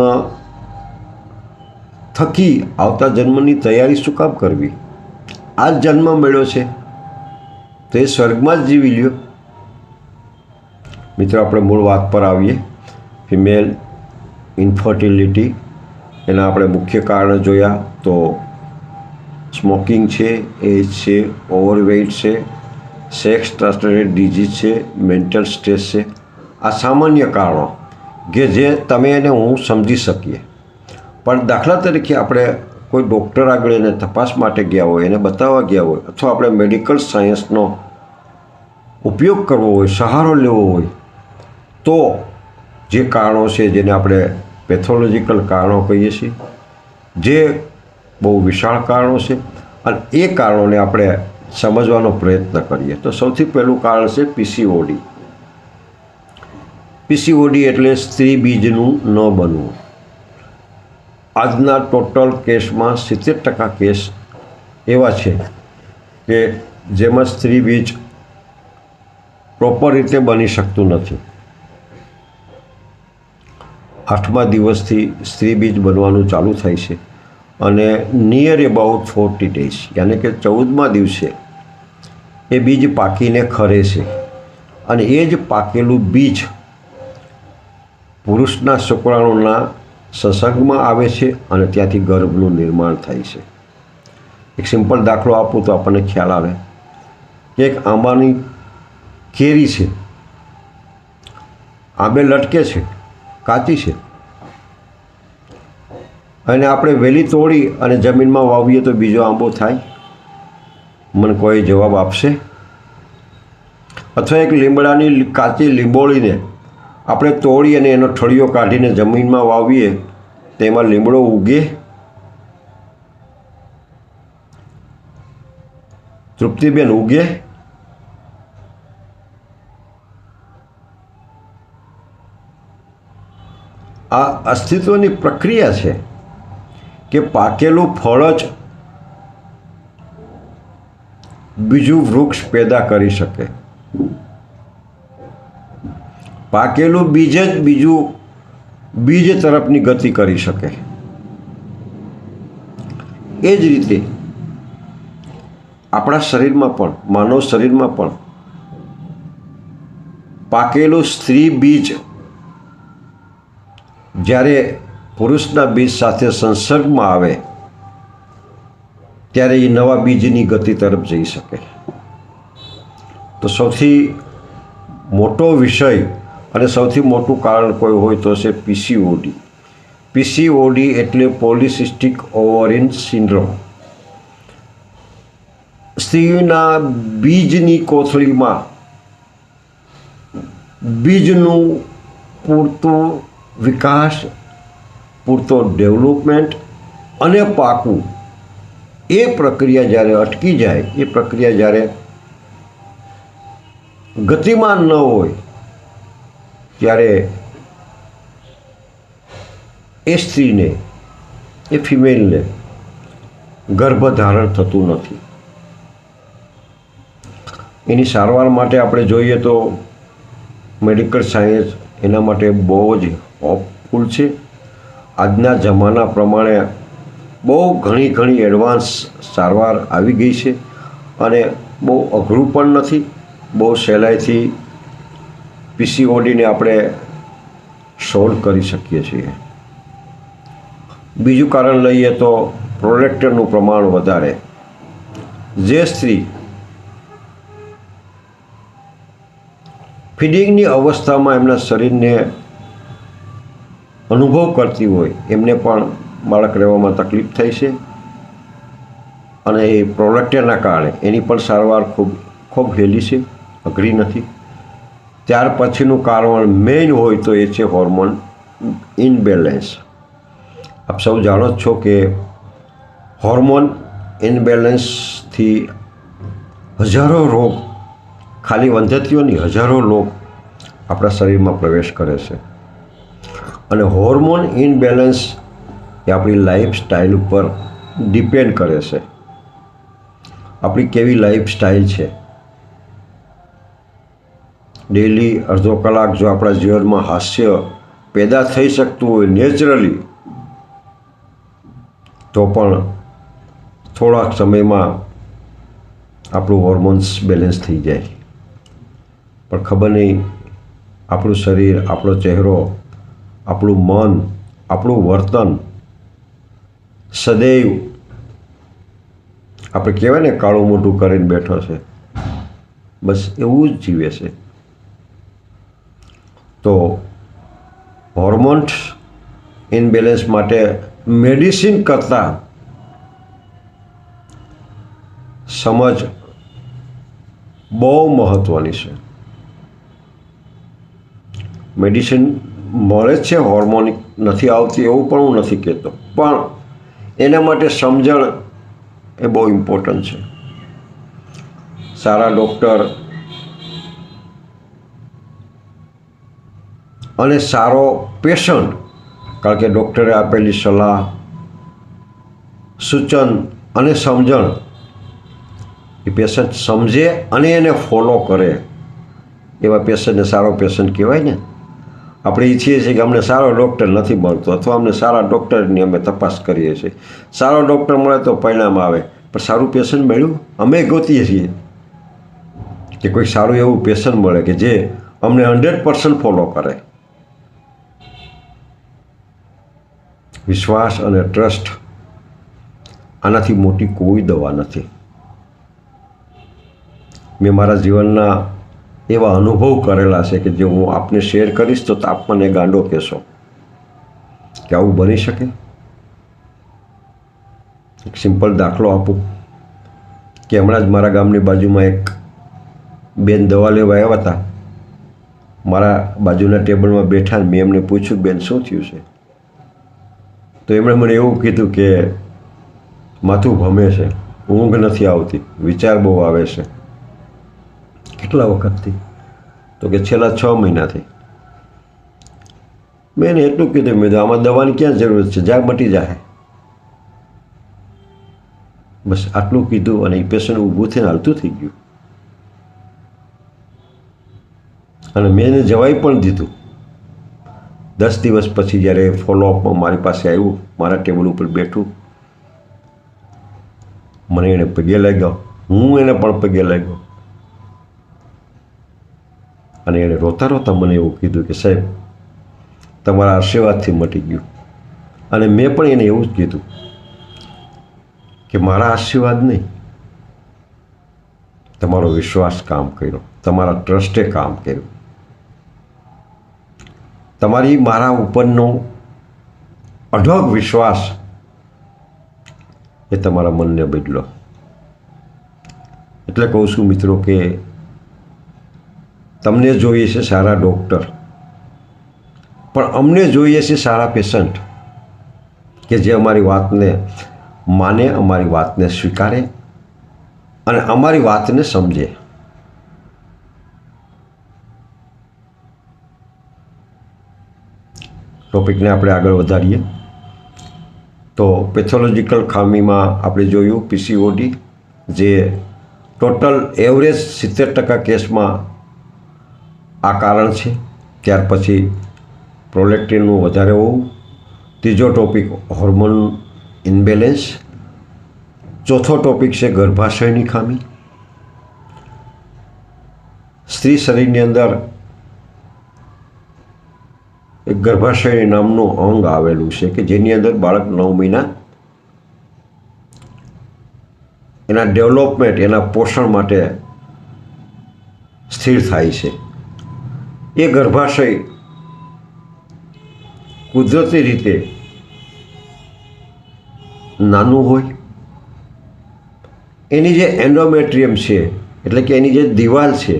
થકી આવતા જન્મની તૈયારી શું કામ કરવી? આ જ જન્મ મળ્યો છે તો એ સ્વર્ગમાં જ જીવી લ્યો. મિત્રો, આપણે મૂળ વાત પર આવીએ. ફિમેલ ઇન્ફર્ટિલિટી, એના આપણે મુખ્ય કારણ જોયા તો સ્મોકિંગ છે, એજ છે, ઓવરવેઇટ છે, સેક્સ ટ્રાન્સમિટેડ ડિઝીઝ છે, મેન્ટલ સ્ટ્રેસ છે. આ સામાન્ય કારણો કે જે તમે એને હું સમજી શકીએ. પણ દાખલા તરીકે આપણે કોઈ ડૉક્ટર આગળ એને તપાસ માટે ગયા હોય, એને બતાવવા ગયા હોય, અથવા આપણે મેડિકલ સાયન્સનો ઉપયોગ કરવો હોય, સહારો લેવો હોય, તો જે કારણો છે જેને આપણે પેથોલોજીકલ કારણો કહીએ છીએ, જે બહુ વિશાળ કારણો છે, અને એ કારણોને આપણે સમજવાનો પ્રયત્ન કરીએ. તો સૌથી પહેલું કારણ છે પીસીઓડી. પીસીઓડી એટલે સ્ત્રી બીજનું ન બનવું. આજના ટોટલ કેસમાં 70% કેસ એવા છે કે જેમાં સ્ત્રી બીજ પ્રોપર રીતે બની શકતું નથી. 8મા દિવસથી સ્ત્રી બીજ બનવાનું ચાલુ થાય છે અને નિયર એબાઉટ 40 days, યાની કે 14મા દિવસે એ બીજ પાકીને ખરે છે. અને એ જ પાકેલું બીજ પુરુષના શુક્રાણુના સંસર્ગમાં આવે છે અને ત્યાંથી ગર્ભનું નિર્માણ થાય છે. એક સિમ્પલ દાખલો આપું તો આપણને ખ્યાલ આવે કે એક આંબાની કેરી છે, આંબે લટકે છે, કાચી છે, અને આપણે વેલી તોડી અને જમીનમાં વાવીએ તો બીજો આંબો થાય? મને કોઈ જવાબ આપશે? અથવા એક લીમડાની કાચી લીંબોળીને આપણે તોડી અને એનો ઠળિયો કાઢીને જમીનમાં વાવીએ તો એમાં લીમડો ઉગે? તૃપ્તિબેન, ઉગે? આ અસ્તિત્વની પ્રક્રિયા છે કે પાકેલું ફળ જ બીજું વૃક્ષ પેદા કરી શકે, પાકેલું બીજ જ બીજું બીજ તરફની ગતિ કરી શકે. એ જ રીતે આપણા શરીરમાં પણ, માનવ શરીરમાં પણ પાકેલું સ્ત્રી બીજ જ્યારે પુરુષના બીજ સાથે સંસર્ગમાં આવે ત્યારે એ નવા બીજની ગતિ તરફ જઈ શકે. તો સૌથી મોટો વિષય અને સૌથી મોટું કારણ કોઈ હોય તો છે પીસીઓડી. પીસીઓડી એટલે પોલિસિસ્ટિક ઓવરિન સિન્ડ્રોમ. સ્ત્રીના બીજની કોથળીમાં બીજનું પૂરતું વિકાસ, પૂરતો ડેવલપમેન્ટ અને પાકવું, એ પ્રક્રિયા જ્યારે અટકી જાય, એ પ્રક્રિયા જ્યારે ગતિમાન ન હોય ત્યારે એ સ્ત્રીને, એ ફિમેલને ગર્ભધારણ થતું નથી. એની સારવાર માટે આપણે જોઈએ તો મેડિકલ સાયન્સ એના માટે બહુ જ હોપફુલ છે. આજના જમાના પ્રમાણે બહુ ઘણી એડવાન્સ સારવાર આવી ગઈ છે અને બહુ અઘરું પણ નથી. બહુ સહેલાઈથી પીસીઓડીને આપણે સોલ્વ કરી શકીએ છીએ. બીજું કારણ લઈએ તો પ્રોલેક્ટિનનું પ્રમાણ વધારે. જે સ્ત્રી ફીડિંગની અવસ્થામાં એમના શરીરને અનુભવ કરતી હોય એમને પણ બાળક રહેવામાં તકલીફ થઈ છે અને એ પ્રોલેક્ટિનના કારણે એની પણ સારવાર ખૂબ હેલી છે, અઘરી નથી. ત્યાર પછીનું કારણ મેઇન હોય તો એ છે હોર્મોન ઇનબેલેન્સ. આપ સૌ જાણો જ છો કે હોર્મોન ઇનબેલેન્સથી હજારો રોગ, ખાલી વંધ્યત્વની હજારો રોગ આપણા શરીરમાં પ્રવેશ કરે છે. અને હોર્મોન ઇનબેલેન્સ એ આપણી લાઈફસ્ટાઈલ ઉપર ડિપેન્ડ કરે છે. આપણી કેવી લાઈફસ્ટાઈલ છે. ડેઈલી અડધો કલાક જો આપણા જીવનમાં હાસ્ય પેદા થઈ શકતું હોય નેચરલી, તો પણ થોડાક સમયમાં આપણું હોર્મોન્સ બેલેન્સ થઈ જાય. પણ ખબર નહીં, આપણું શરીર, આપણો ચહેરો, આપણું મન, આપણું વર્તન સદૈવ આપણે કહેવાય ને કાળું મોઢું કરીને બેઠો છે, બસ એવું જ જીવે છે. તો હોર્મોન્સ ઇનબેલેન્સ માટે મેડિસિન કરતાં સમજ બહુ મહત્ત્વની છે. મેડિસિન મળે જ છે, હોર્મોનિક નથી આવતી એવું પણ હું નથી કહેતો, પણ એના માટે સમજણ એ બહુ ઇમ્પોર્ટન્ટ છે. સારા ડૉક્ટર અને સારો પેશન્ટ, કારણ કે ડૉક્ટરે આપેલી સલાહ, સૂચન અને સમજણ એ પેશન્ટ સમજે અને એને ફોલો કરે, એવા પેશન્ટને સારો પેશન્ટ કહેવાય ને. આપણે ઈચ્છીએ છીએ કે અમને સારો ડૉક્ટર નથી મળતો, અથવા અમને સારા ડૉક્ટરની અમે તપાસ કરીએ છીએ. સારો ડૉક્ટર મળે તો પરિણામ આવે, પણ સારું પેશન્ટ મળ્યું? અમે ગોતીએ છીએ કે કોઈ સારું એવું પેશન્ટ મળે કે જે અમને 100% ફોલો કરે. વિશ્વાસ અને ટ્રસ્ટ, આનાથી મોટી કોઈ દવા નથી. મેં મારા જીવનના એવા અનુભવ કરેલા છે કે જે હું આપને શેર કરીશ તો આપ મને ગાંડો કહેશો કે આવું બની શકે. એક સિમ્પલ દાખલો આપું. કે હમણાં જ મારા ગામની બાજુમાં એક બેન દવા લેવા આવ્યા હતા. મારા બાજુના ટેબલમાં બેઠા મેં એમને પૂછ્યું, બેન શું થયું છે? તો એમણે મને એવું કીધું કે માથું ભમે છે, ઊંઘ નથી આવતી, વિચાર બહુ આવે છે. કેટલા વખતથી? તો કે છેલ્લા 6 મહિનાથી. મેં એને એટલું કીધું, મેં આમાં દવાની ક્યાં જરૂર છે, જા મટી જાય. બસ આટલું કીધું અને એ પેશન્ટ ઊભું થઈને હાલતું થઈ ગયું. અને મેં એને જવાઈ પણ દીધું. 10 દિવસ પછી જ્યારે ફોલોઅપમાં મારી પાસે આવ્યું, મારા ટેબલ ઉપર બેઠું, મને એને પગે લાગ્યો, હું એને પણ પગે લાગ્યો. અને એણે રોતા રોતા મને એવું કીધું કે સાહેબ, તમારા આશીર્વાદથી મટી ગયું. અને મેં પણ એને એવું જ કીધું કે મારા આશીર્વાદ નહીં, તમારો વિશ્વાસ કામ કર્યો, તમારા ટ્રસ્ટે કામ કર્યું, તમારી મારા ઉપરનો અઢળક વિશ્વાસ એ તમારા મનને બદલો. એટલે કહું છું મિત્રો કે તમને જોઈએ છે સારા ડૉક્ટર, પણ અમને જોઈએ છે સારા પેશન્ટ કે જે અમારી વાતને માને, અમારી વાતને સ્વીકારે અને અમારી વાતને સમજે. ટોપિકને આપણે આગળ વધારીએ તો પેથોલોજીકલ ખામીમાં આપણે જોયું PCOD, જે ટોટલ એવરેજ 70% કેસમાં આ કારણ છે. ત્યાર પછી પ્રોલેક્ટિનનું વધારે હોવું. ત્રીજો ટોપિક હોર્મોન ઇમ્બેલેન્સ. ચોથો ટોપિક છે ગર્ભાશયની ખામી. સ્ત્રી શરીરની અંદર એક ગર્ભાશય નામનું અંગ આવેલું છે કે જેની અંદર બાળક 9 મહિના એના ડેવલપમેન્ટ, એના પોષણ માટે સ્થિર થાય છે. એ ગર્ભાશય કુદરતી રીતે નાનું હોય. એની જે એન્ડોમેટ્રિયમ છે, એટલે કે એની જે દિવાલ છે,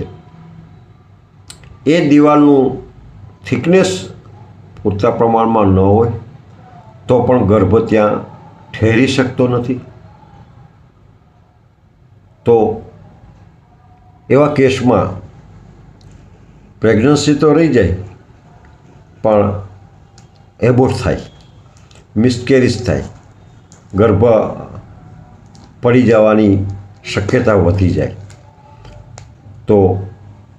એ દિવાલનું થિકનેસ પૂરતા પ્રમાણમાં ન હોય તો પણ ગર્ભ ત્યાં ઠેરી શકતો નથી. તો એવા કેસમાં પ્રેગ્નન્સી તો રહી જાય પણ એબોર્ટ થાય, મિસકેરેજ થાય, ગર્ભ પડી જવાની શક્યતા વધી જાય. તો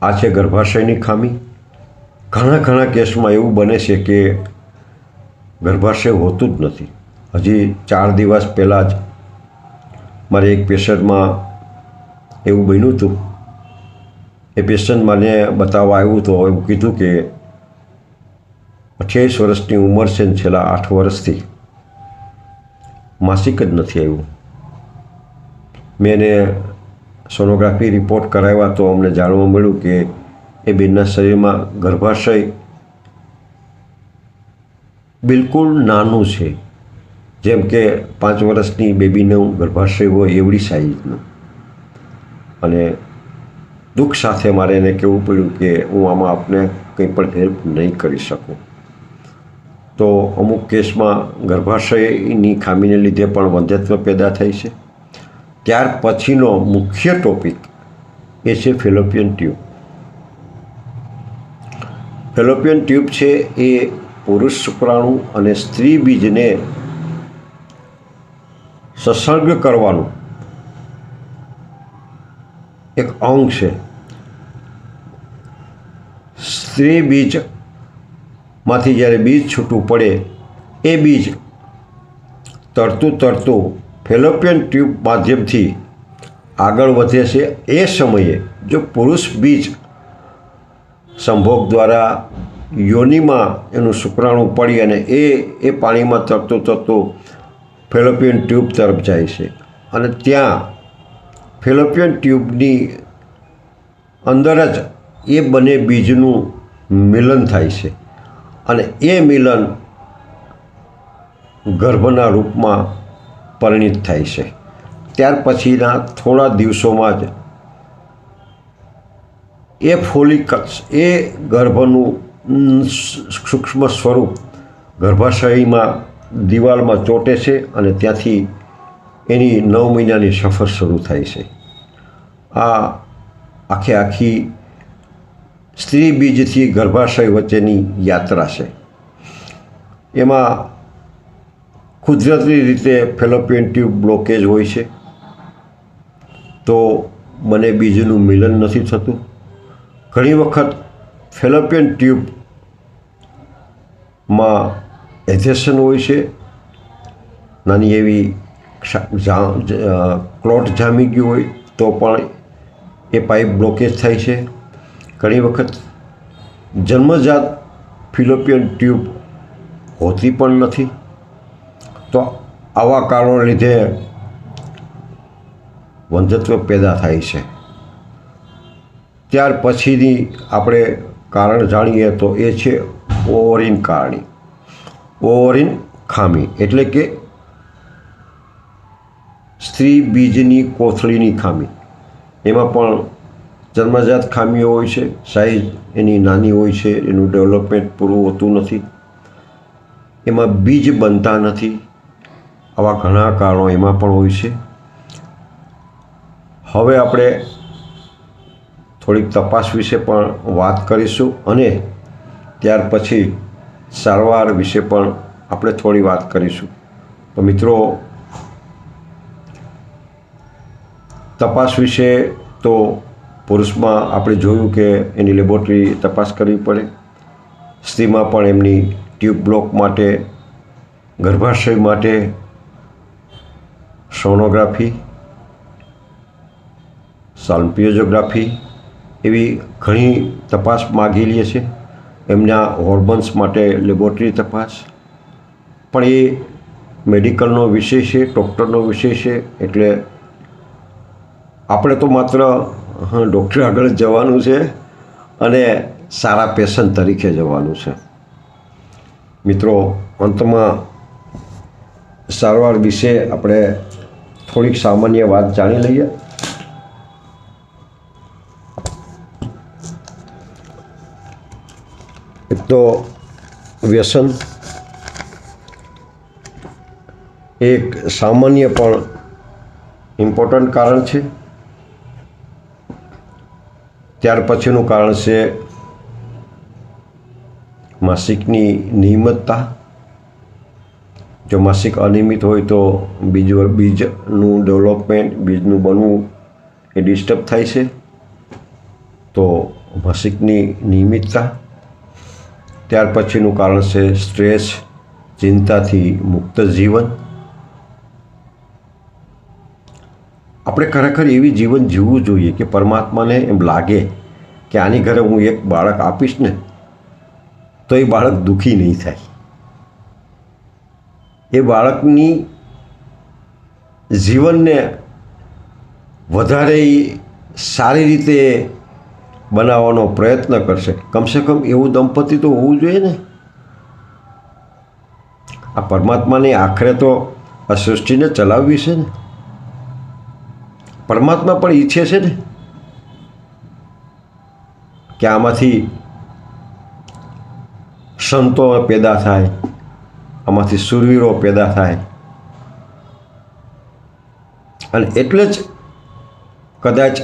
આ છે ગર્ભાશયની ખામી. ઘણા કેસમાં એવું બને છે કે ગર્ભાશય હોતું જ નથી. હજી 4 દિવસ પહેલાં જ મારે એક પેશન્ટમાં એવું બન્યું હતું. એ પેશન્ટ મને બતાવવા આવ્યું તો એવું કીધું કે 28 વર્ષની ઉંમર છે ને છેલ્લા 8 વર્ષથી માસિક જ નથી આવ્યું. મેં એને સોનોગ્રાફી રિપોર્ટ કરાવ્યા તો અમને જાણવા મળ્યું કે એ બેનના શરીરમાં ગર્ભાશય બિલકુલ નાનું છે, જેમ કે 5 વર્ષની બેબીનું ગર્ભાશય હોય એવડી સાઈઝનું. અને દુઃખ સાથે મારે એને કહેવું પડ્યું કે હું આમાં આપને કંઈ પણ હેલ્પ નહીં કરી શકું. તો અમુક કેસમાં ગર્ભાશયની ખામીને લીધે પણ વંધ્યત્વ પેદા થાય છે. ત્યાર પછીનો મુખ્ય ટોપિક એ છે ફેલોપિયન ટ્યુબ. ફેલોપિયન ટ્યુબ છે એ પુરુષ શુક્રાણુ અને સ્ત્રી બીજને સસર્ગ કરવાનું એક અંગ છે. સ્ત્રી બીજમાંથી જ્યારે બીજ છૂટું પડે એ બીજ તરતું ફેલોપિયન ટ્યુબ માધ્યમથી આગળ વધે છે. એ સમયે જો પુરુષ બીજ સંભોગ દ્વારા યોનિમાં એનું શુક્રાણુ પડી અને એ પાણીમાં તરતું ફેલોપિયન ટ્યુબ તરફ જાય છે અને ત્યાં ફેલોપિયન ટ્યુબની અંદર જ એ બંને બીજનું મિલન થાય છે અને એ મિલન ગર્ભના રૂપમાં પરિણિત થાય છે. ત્યાર પછીના થોડા દિવસોમાં જ એ ફોલિકલ્સ, એ ગર્ભનું સૂક્ષ્મ સ્વરૂપ ગર્ભાશયમાં દિવાલમાં ચોંટે છે અને ત્યાંથી એની 9 મહિનાની સફર શરૂ થાય છે. આ આખી સ્ત્રી બીજથી ગર્ભાશય વચ્ચેની યાત્રા છે. એમાં કુદરતી રીતે ફેલોપિયન ટ્યુબ બ્લોકેજ હોય છે, તો બંને બીજનું મિલન નથી થતું. ઘણી વખત ફેલોપિયન ટ્યુબમાં એધેશન હોય છે, નાની એવી ક્લોટ જામી ગયું હોય તો પણ એ પાઇપ બ્લોકેજ થાય છે. ઘણી વખત જન્મજાત ફેલોપિયન ટ્યુબ હોતી પણ નથી. તો આવા કારણો લીધે વંધ્યત્વ પેદા થાય છે. ત્યાર પછીની આપણે કારણ જાણીએ તો એ છે ઓવરિન કારણી. ઓવરિન ખામી એટલે કે સ્ત્રી બીજની કોથળીની ખામી. એમાં પણ જન્મજાત ખામીઓ હોય છે, સાઇઝ એની નાની હોય છે, એનું ડેવલપમેન્ટ પૂરું હોતું નથી, એમાં બીજ બનતા નથી. આવા ઘણા કારણો એમાં પણ હોય છે. હવે આપણે થોડીક તપાસ વિશે પણ વાત કરીશું અને ત્યાર પછી સારવાર વિશે પણ આપણે થોડી વાત કરીશું. તો મિત્રો, તપાસ વિશે તો પુરુષમાં આપણે જોયું કે એની લેબોરેટરી તપાસ કરવી પડે. સ્ત્રીમાં પણ એમની ટ્યુબ બ્લોક માટે, ગર્ભાશય માટે સોનોગ્રાફી, સાલ્પિયોગ્રાફી એવી ઘણી તપાસ માગી લે છે. એમના હોર્મોન્સ માટે લેબોરેટરી તપાસ. પણ એ મેડિકલનો વિષય છે, ડૉક્ટરનો વિષય છે. એટલે આપણે તો માત્ર ડૉક્ટર આગળ જ જવાનું છે અને સારા પેશન્ટ તરીકે જવાનું છે. મિત્રો, અંતમાં સારવાર વિશે આપણે થોડીક સામાન્ય વાત જાણી લઈએ. એક તો વ્યસન એક સામાન્ય પણ ઇમ્પોર્ટન્ટ કારણ છે. ત્યાર પછીનું કારણ છે માસિકની નિયમિતતા. જો માસિક અનિયમિત હોય તો બીજનું ડેવલપમેન્ટ, બીજનું બનવું એ ડિસ્ટર્બ થાય છે. તો માસિકની નિયમિતતા. ત્યાર પછીનું કારણ છે સ્ટ્રેસ, ચિંતાથી મુક્ત જીવન. આપણે ખરેખર એવી જીવન જીવવું જોઈએ કે પરમાત્માને એમ લાગે કે આની ઘરે હું એક બાળક આપીશ ને તો એ બાળક દુઃખી નહીં થાય. એ બાળકની જીવનને વધારે સારી રીતે બનાવવાનો પ્રયત્ન કરશે. કમસે કમ એવું દંપતી તો હોવું જોઈએ ને. આ પરમાત્માની આખરે તો આ સૃષ્ટિને ચલાવવી છે ને. પરમાત્મા પણ ઈચ્છે છે ને કે આમાંથી સંતો પેદા થાય, આમાંથી શૂરવીરો પેદા થાય. અને એટલે જ કદાચ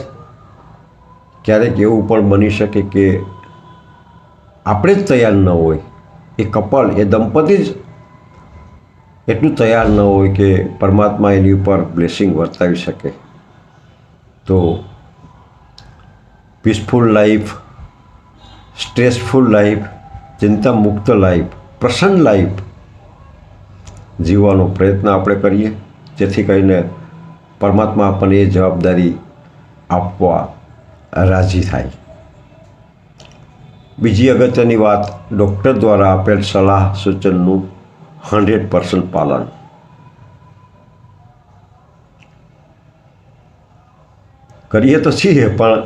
ક્યારેક એવું પણ બની શકે કે આપણે જ તૈયાર ન હોય, એ કપલ, એ દંપતી જ એટલું તૈયાર ન હોય કે પરમાત્મા એની ઉપર બ્લેસિંગ વર્તાવી શકે. તો પીસફુલ લાઈફ, સ્ટ્રેસફુલ લાઈફ, ચિંતામુક્ત લાઈફ, પ્રસન્ન લાઈફ જીવવાનો પ્રયત્ન આપણે કરીએ, જેથી કરીને પરમાત્મા આપણને એ જવાબદારી આપવા રાજી થાય. બીજી અગત્યની વાત, ડૉક્ટર દ્વારા આપેલ સલાહ સૂચનનું 100% પાલન. કરીએ તો છીએ પણ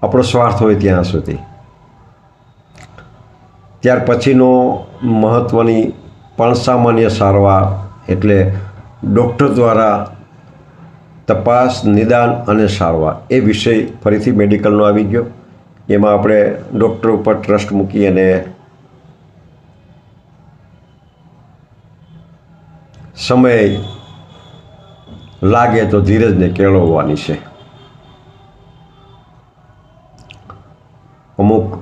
આપણો સ્વાર્થ હોય ત્યાં સુધી. ત્યાર પછીનો મહત્ત્વની પણ સામાન્ય સારવાર એટલે ડૉક્ટર દ્વારા તપાસ, નિદાન અને સારવાર એ વિષય ફરીથી મેડિકલનો આવી ગયો. એમાં આપણે ડૉક્ટર ઉપર ટ્રસ્ટ મૂકી અને સમય લાગે તો ધીરજને કેળવવાની છે. અમુક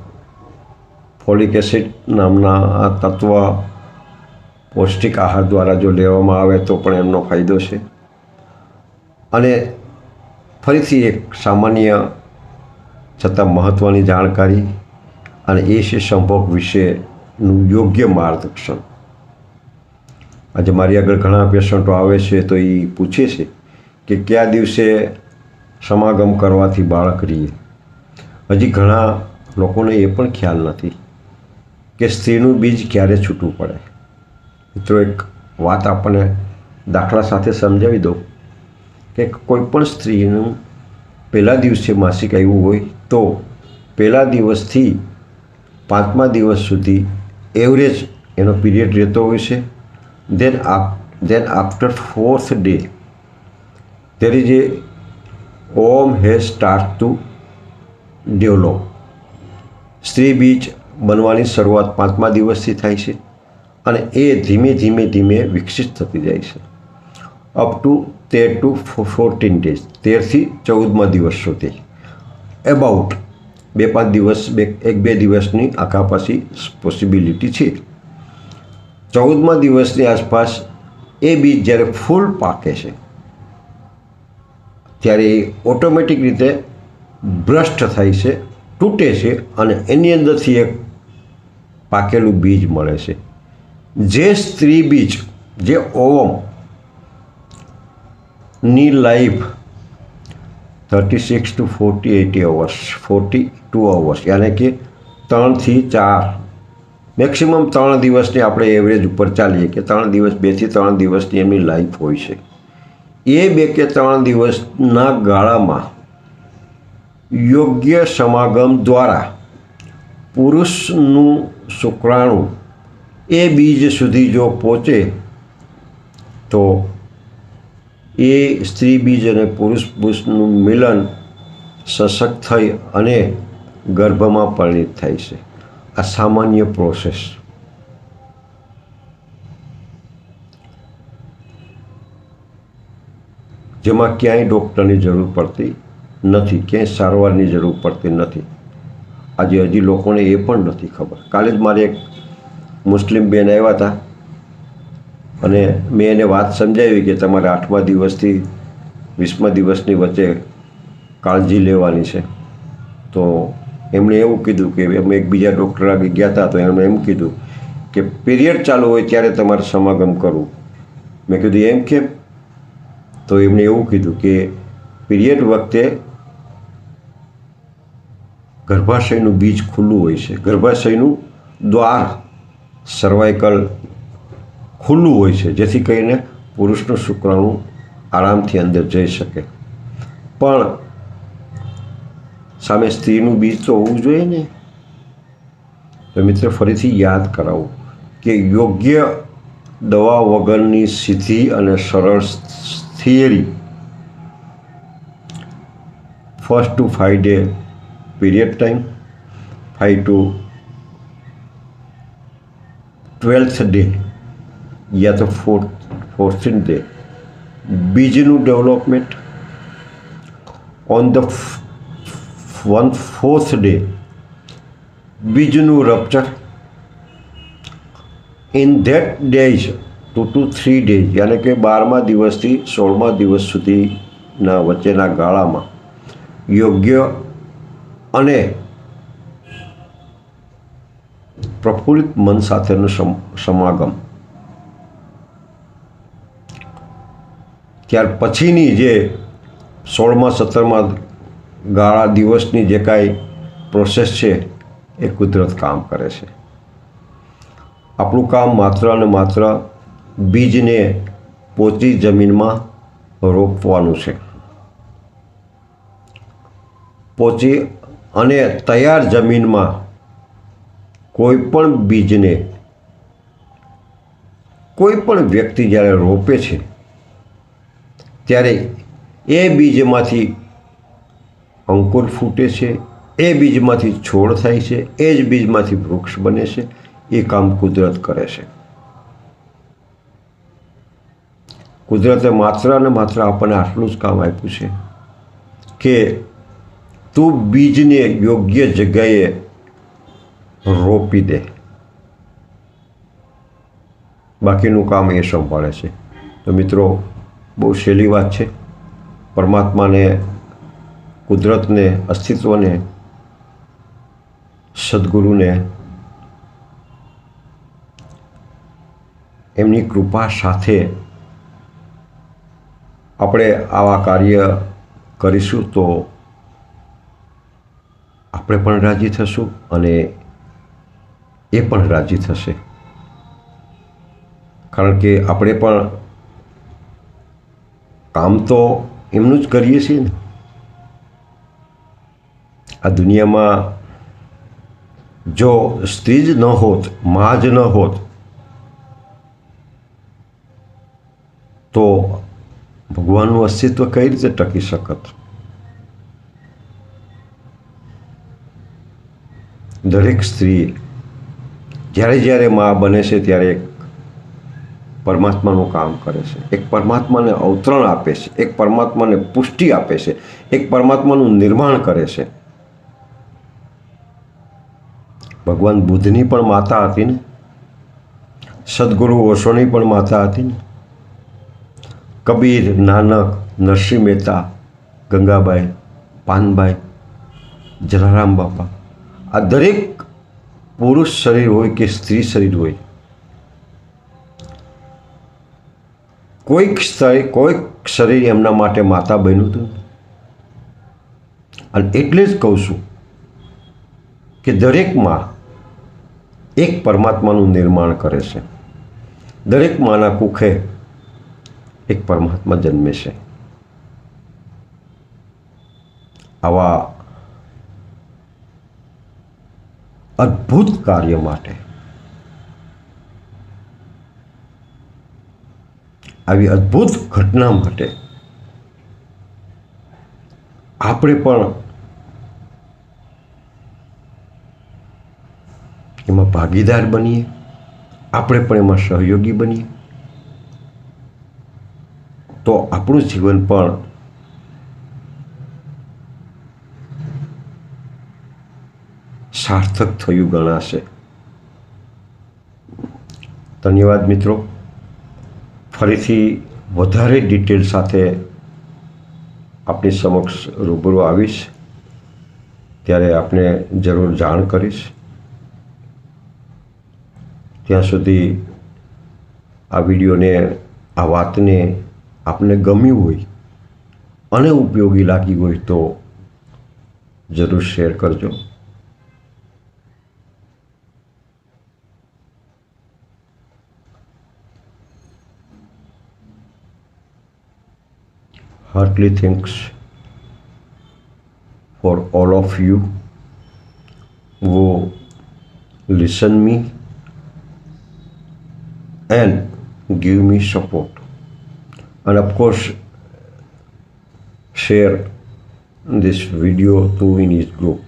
ફોલિક એસિડ નામના આ તત્વ પૌષ્ટિક આહાર દ્વારા જો લેવામાં આવે તો પણ એમનો ફાયદો છે. અને ફરીથી એક સામાન્ય છતાં મહત્ત્વની જાણકારી અને એ છે સંભોગ વિશેનું યોગ્ય માર્ગદર્શન. આજે મારી આગળ ઘણા પેશન્ટો આવે છે તો એ પૂછે છે કે કયા દિવસે સમાગમ કરવાથી બાળક રહીએ. હજી ઘણા લોકોને એ પણ ખ્યાલ નથી કે સ્ત્રીનું બીજ ક્યારે છૂટવું પડે. મિત્રો, એક વાત આપણને દાખલા સાથે સમજાવી દઉં કે કોઈ પણ સ્ત્રીનું પહેલા દિવસે માસિક આવ્યું હોય તો પહેલા દિવસથી 5મા દિવસ સુધી એવરેજ એનો પીરિયડ રહેતો હોય છે. then after 4th day there is a ovum has start to develop. સ્ત્રી બીજ બનવાની શરૂઆત 5મા દિવસથી થાય છે અને એ ધીમે ધીમે વિકસિત થતી જાય છે અપ ટુ 13 to 14 days, 13થી 14મા દિવસ સુધી. એબાઉટ 2-5 દિવસ, 1-2 દિવસની આખા પાછી પોસિબિલિટી છે. 14મા દિવસની આસપાસ એ બીજ જ્યારે ફૂલ પાકે છે ત્યારે એ ઓટોમેટિક રીતે ભ્રષ્ટ થાય છે, તૂટે છે અને એની અંદરથી એક પાકેલું બીજ મળે છે. જે સ્ત્રી બીજ, જે ઓવમ ની લાઈફ 36 to 48 hours, 42 hours, યાની કે 3 થી 4, મેક્સિમમ 3 દિવસની આપણે એવરેજ ઉપર ચાલીએ કે 3 દિવસ, 2 થી 3 દિવસની એમની લાઈફ હોય છે. એ 2 કે 3 દિવસના ગાળામાં યોગ્ય સમાગમ દ્વારા પુરુષનું શુક્રાણુ એ બીજ સુધી જો પહોંચે તો એ સ્ત્રી બીજ અને પુરુષ બીજનું મિલન સશક્ત થઈ અને ગર્ભમાં પરિણિત થાય છે. આ સામાન્ય પ્રોસેસ. જેમાં ક્યાંય ડૉક્ટરની જરૂર પડતી નથી, ક્યાંય સારવારની જરૂર પડતી નથી. આજે હજી લોકોને એ પણ નથી ખબર. કાલે જ મારે એક મુસ્લિમ બેન આવ્યા હતા અને મેં એને વાત સમજાવી કે તમારે 8મા દિવસથી 20મા દિવસની વચ્ચે કાળજી લેવાની છે. તો એમણે એવું કીધું કે અમે એક બીજા ડૉક્ટર આગળ ગયા હતા તો એમણે એમ કીધું કે પીરિયડ ચાલુ હોય ત્યારે તમારે સમાગમ કરવું. મેં કીધું એમ કેમ? તો એમણે એવું કીધું કે પીરિયડ વખતે ગર્ભાશયનું બીજ ખુલ્લું હોય છે, ગર્ભાશયનું દ્વાર સર્વાઇકલ ખુલ્લું હોય છે, જેથી કરીને પુરુષનું શુક્રાણુ આરામથી અંદર જઈ શકે. પણ સામે સ્ત્રીનું બીજ તો હોવું જોઈએ ને. તો મિત્ર, ફરીથી યાદ કરાવું કે યોગ્ય દવા વગરની સીધી અને સરળ theory 1st to 5 day period time, 5 to 12th day યા તો 14th ડે બીજનું development, on the 4th day બીજનું rupture, in that days 2 to 3 days યાની કે 12મા દિવસથી 16મા દિવસ સુધીના વચ્ચેના ગાળામાં યોગ્ય અને પ્રફુલ્લિત મન સાથેનું સમાગમ. ત્યાર પછીની જે 16મા 17મા ગાળા દિવસની જે કાંઈ પ્રોસેસ છે એ કુદરત કામ કરે છે. આપણું કામ માત્ર અને માત્ર બીજને પોચી જમીનમાં રોપવાનું છે. પોચી અને તૈયાર જમીનમાં કોઈ પણ બીજને કોઈ પણ વ્યક્તિ જ્યારે રોપે છે ત્યારે એ બીજમાંથી અંકુર ફૂટે છે, એ બીજમાંથી છોડ થાય છે, એ જ બીજમાંથી વૃક્ષ બને છે. એ કામ કુદરત કરે છે. કુદરતે માત્ર ને માત્ર આપણને આટલું જ કામ આપ્યું છે કે તું બીજને યોગ્ય જગ્યાએ રોપી દે, બાકીનું કામ એ સંભાળે છે. તો મિત્રો, બહુ સહેલી વાત છે. પરમાત્માને, કુદરતને, અસ્તિત્વને, સદગુરુને એમની કૃપા સાથે આપણે આવા કાર્ય કરીશું તો આપણે પણ રાજી થશું અને એ પણ રાજી થશે. કારણ કે આપણે પણ કામ તો એમનું જ કરીએ છીએ ને. આ દુનિયામાં જો સ્ત્રી જ ન હોત, મા જ ન હોત, તો ભગવાનનું અસ્તિત્વ કઈ રીતે ટકી શકત? દરેક સ્ત્રી જ્યારે જ્યારે મા બને છે ત્યારે એક પરમાત્માનું કામ કરે છે, એક પરમાત્માને અવતરણ આપે છે, એક પરમાત્માને પુષ્ટિ આપે છે, એક પરમાત્માનું નિર્માણ કરે છે. ભગવાન બુદ્ધની પણ માતા હતી ને, સદગુરુ ઓશોની પણ માતા હતી ને, કબીર, નાનક, નરસિંહ મહેતા, ગંગાબાઈ, પાનબાઈ, જલારામ બાપા, આ દરેક પુરુષ શરીર હોય કે સ્ત્રી શરીર હોય, કોઈક શરીર એમના માટે માતા બન્યું હતું. અને એટલે જ કહું છું કે દરેક માં એક પરમાત્માનું નિર્માણ કરે છે. દરેક માના કુખે એક પરમાત્મા જન્મે છે. આવા અદ્ભુત કાર્ય માટે, આવી અદ્ભુત ઘટના માટે આપણે પણ એમાં ભાગીદાર બનીએ, આપણે પણ એમાં સહયોગી બનીએ, તો આપણું જીવન પણ સાર્થક થયું ગણાશે. ધન્યવાદ મિત્રો. ફરીથી વધારે ડિટેલ સાથે આપની સમક્ષ રૂબરૂ આવીશ, ત્યારે આપને જરૂર જાણ કરીશ. ત્યાં સુધી આ વિડીયોને, આ વાતને આપને ગમ્યું હોય અને ઉપયોગી લાગી હોય તો જરૂર શેર કરજો. Heartily thanks for all of you who listen me and give me support, and of course share this video to in his group.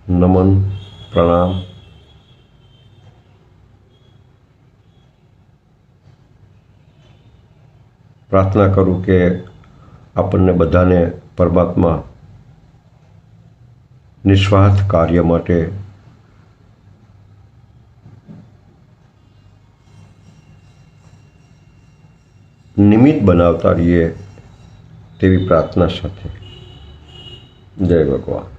નમન, પ્રણામ. પ્રાર્થના કરું કે આપણને બધાને પરમાત્મા નિસ્વાર્થ કાર્ય માટે નિમિત્ત બનાવતા રહીએ તેવી પ્રાર્થના સાથે. જય ભગવાન.